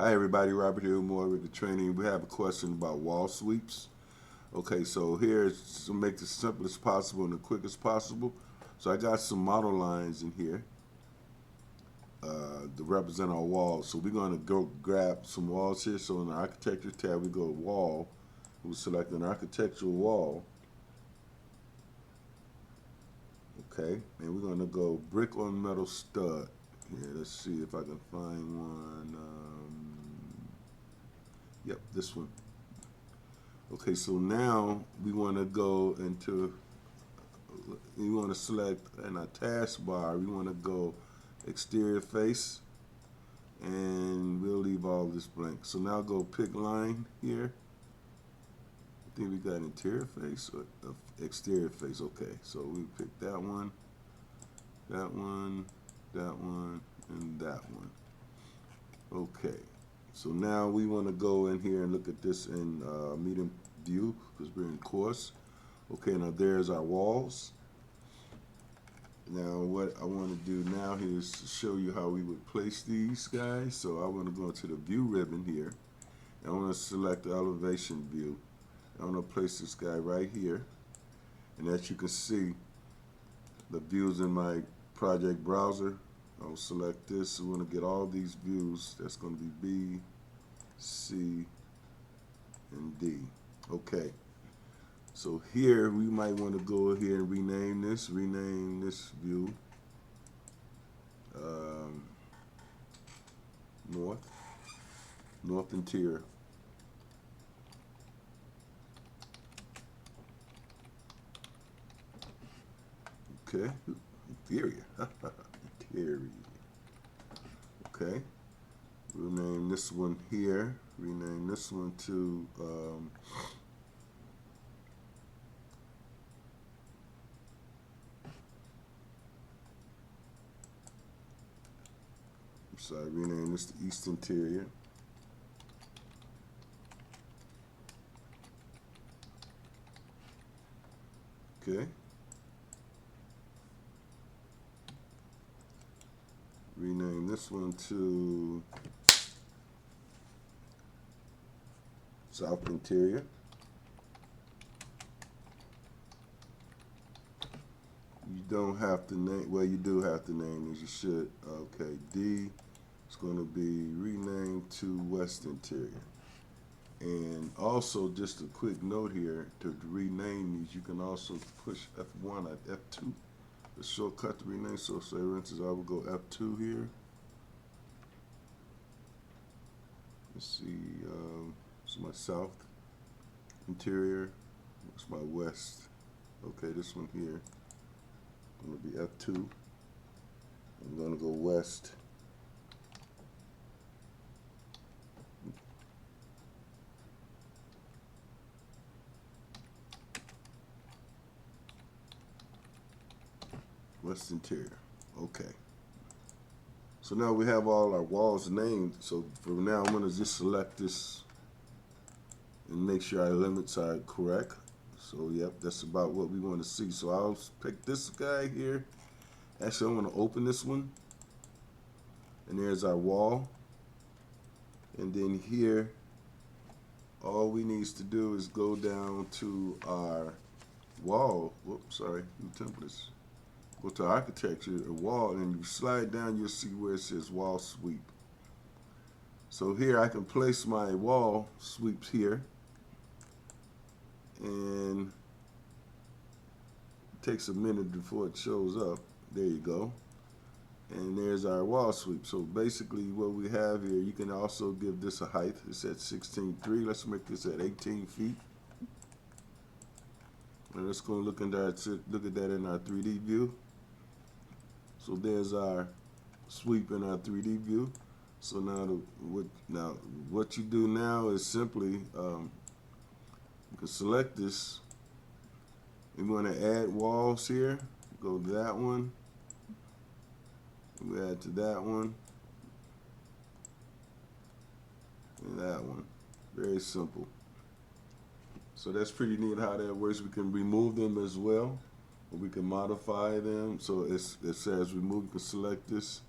Hi everybody, Robert here more with the training. We have a question about wall sweeps. Okay, so here is to make it as simple as possible and the quick as possible. So I got some model lines in here to represent our walls. So we're going to go grab some walls here. So in the architecture tab, we go wall. We select an architectural wall. Okay, and we're going to go brick on metal stud. Here, let's see if I can find one. Yep, this one. Okay, so now we want to go into, we want to select in our taskbar, we want to go exterior face, and we'll leave all this blank. So now go pick line here. I think we got interior face or exterior face. Okay, so we pick that one, that one, that one, and that one. Okay, so now we want to go in here and look at this in medium view because we're in course. Okay, now there's our walls. Now what I want to do now here is to show you how we would place these guys. So I want to go to the view ribbon here. And I want to select the elevation view. I want to place this guy right here. And as you can see, the views in my project browser. I'll select this. We want to get all these views. That's going to be B, C, and D. Okay. So here we might want to go here and rename this view north interior. Okay, interior. Interior. Okay, we'll name this one here. Rename this one to sorry, rename this to East Interior. Okay. Rename this one to South Interior. You don't have to name, well, you do have to name these, you should. Okay, D is going to be renamed to West Interior. And also, just a quick note here, to rename these, you can also push F1 at F2. The shortcut to rename, so say for instance, I will go F2 here. Let's see, it's my South Interior, it's my West. Okay, this one here, going to be F2. I'm going to go West. West Interior. Okay. So now we have all our walls named. So from now I'm going to just select this and make sure our limits are correct. So yep, that's about what we want to see. So I'll pick this guy here. Actually, I'm going to open this one. And there's our wall. And then here, all we need to do is go down to our wall. Whoops, sorry, new templates. Go to architecture, a wall, and you slide down, you'll see where it says wall sweep. So here I can place my wall sweeps here, and it takes a minute before it shows up. There you go. And there's our wall sweep. So basically what we have here, you can also give this a height. It's at 16.3. Let's make this at 18 feet. And let's go look at that in our 3D view. So there's our sweep in our 3D view. So now, what you do now is simply you can select this. We want to add walls here. Go to that one. We add to that one and that one. Very simple. So that's pretty neat how that works. We can remove them as well. We can modify them. So it says remove. You can select this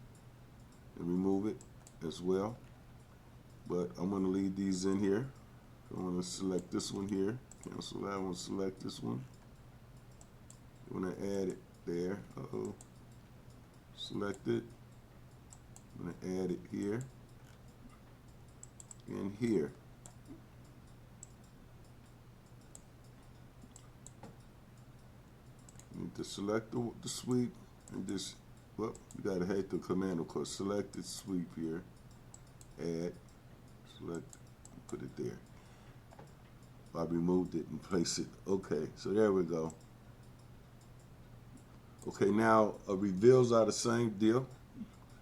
and remove it as well. but I'm going to leave these in here. I'm going to select this one here, cancel that one, select this one. I'm going to add it there. Select it. I'm going to add it here and here. Need to select the sweep and just, well, you got to hit the command, of course. Select the sweep here, add, select, put it there. I removed it and placed it. Okay, so there we go. Okay, now reveals are the same deal.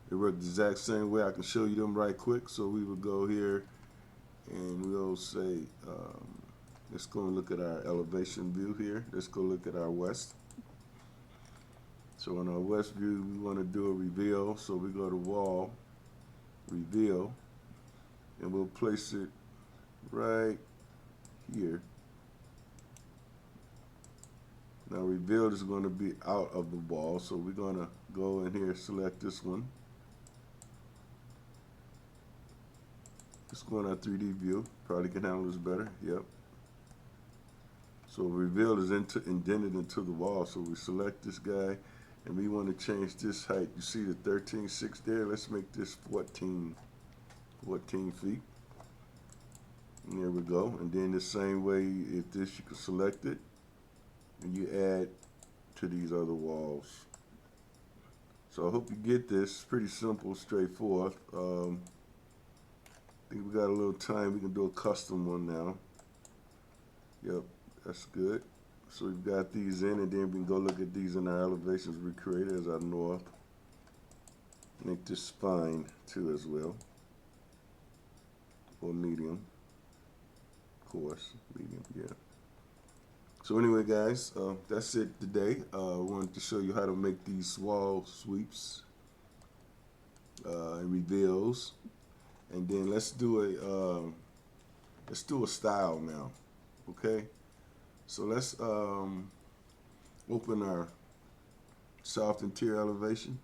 It works the exact same way. I can show you them right quick. So we would go here and we'll say, let's go and look at our elevation view here. Let's go look at our west. So in our west view, we want to do a reveal. So we go to wall, reveal, and we'll place it right here. Now revealed is going to be out of the wall, so we're going to go in here, select this one. Let's go in our 3D view. Probably can handle this better. Yep. So revealed is indented into the wall, so we select this guy, and we want to change this height. You see the 13.6 there? Let's make this 14 feet. And there we go. And then the same way, if this, you can select it, and you add to these other walls. So I hope you get this. It's pretty simple, straightforward. I think we got a little time. We can do a custom one now. Yep, that's good. So we've got these in, and then we can go look at these in our elevations we created as our north. Make this spine too as well, or medium. Of course, medium, yeah. So anyway, guys, that's it today. I wanted to show you how to make these wall sweeps and reveals, and then let's do a style now. Okay, so let's open our soft interior elevation.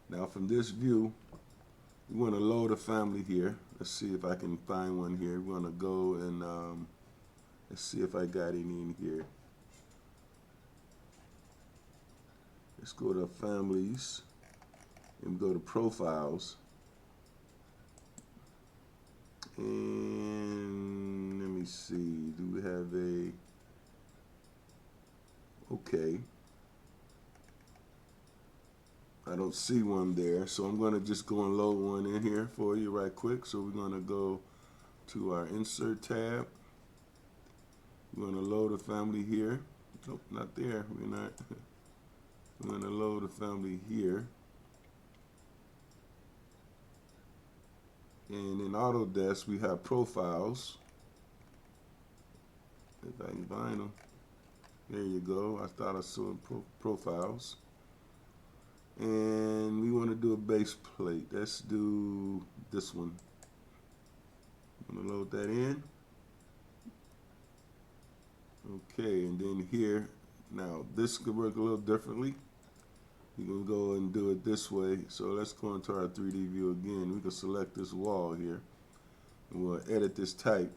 Now from this view, we want to load a family here. Let's see if I can find one here. We're going to go and let's see if I got any in here. Let's go to families and go to profiles. And let me see, do we have okay. I don't see one there, so I'm going to just go and load one in here for you right quick. So we're going to go to our insert tab. We're going to load a family here. Nope, not there. We're not. We're going to load a family here. And in Autodesk, we have profiles. If I can find them. There you go. I thought I saw profiles. And we want to do a base plate. Let's do this one. I'm going to load that in. Okay, and then here, now this could work a little differently. You can go and do it this way. So let's go into our 3D view again. We can select this wall here. And we'll edit this type.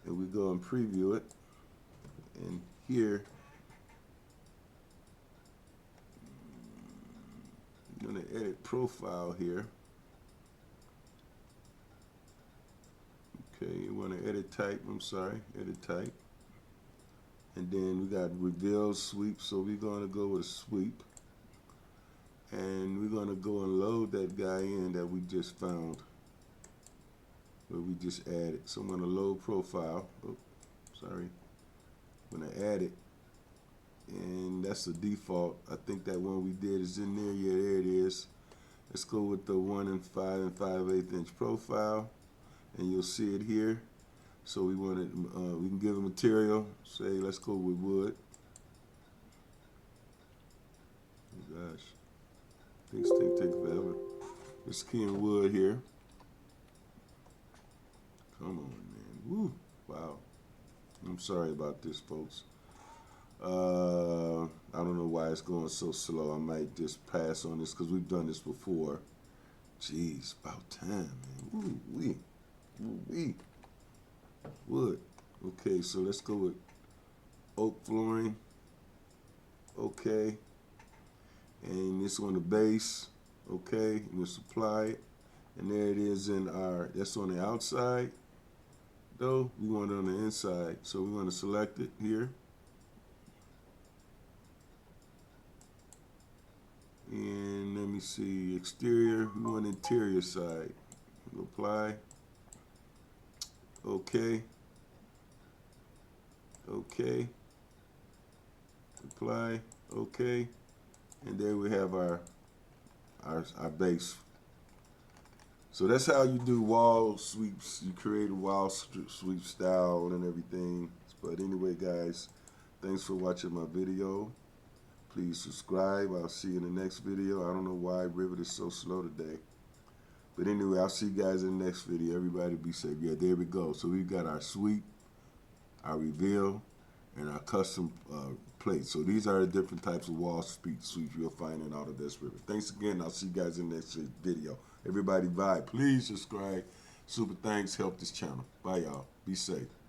And we go and preview it. And here, I'm going to edit profile here. Okay, you want to edit type, edit type. And then we got reveal sweep, so we're going to go with a sweep. And we're going to go and load that guy in that we just found, where we just added. So I'm going to load profile. Oh, sorry. I'm going to add it. And that's the default. I think that one we did is in there. Yeah, there it is. Let's go with the 1 5 5/8 inch profile. And you'll see it here. So we want it, we can give a material. Say, let's go with wood. Oh gosh. Things take forever. Let's key in wood here. Come on, man. Woo. Wow. I'm sorry about this, folks. I don't know why it's going so slow. I might just pass on this because we've done this before. Jeez, about time, man. Woo-wee. Woo-wee. Wood. Okay, so let's go with oak flooring. Okay. And it's on the base. Okay, and we'll supply it. And there it is in our, that's on the outside. Though, we want it on the inside. So we're going to select it here. And let me see, exterior, we want interior side. Apply. Okay. Okay. Apply. Okay. And there we have our base. So that's how you do wall sweeps. You create a wall sweep style and everything. But anyway, guys, thanks for watching my video. Please subscribe. I'll see you in the next video. I don't know why Revit is so slow today. But anyway, I'll see you guys in the next video. Everybody be safe. Yeah, there we go. So we've got our sweep, our reveal, and our custom plate. So these are the different types of wall sweeps you'll find in Autodesk Revit. Thanks again. I'll see you guys in the next video. Everybody, bye. Please subscribe. Super thanks. Help this channel. Bye, y'all. Be safe.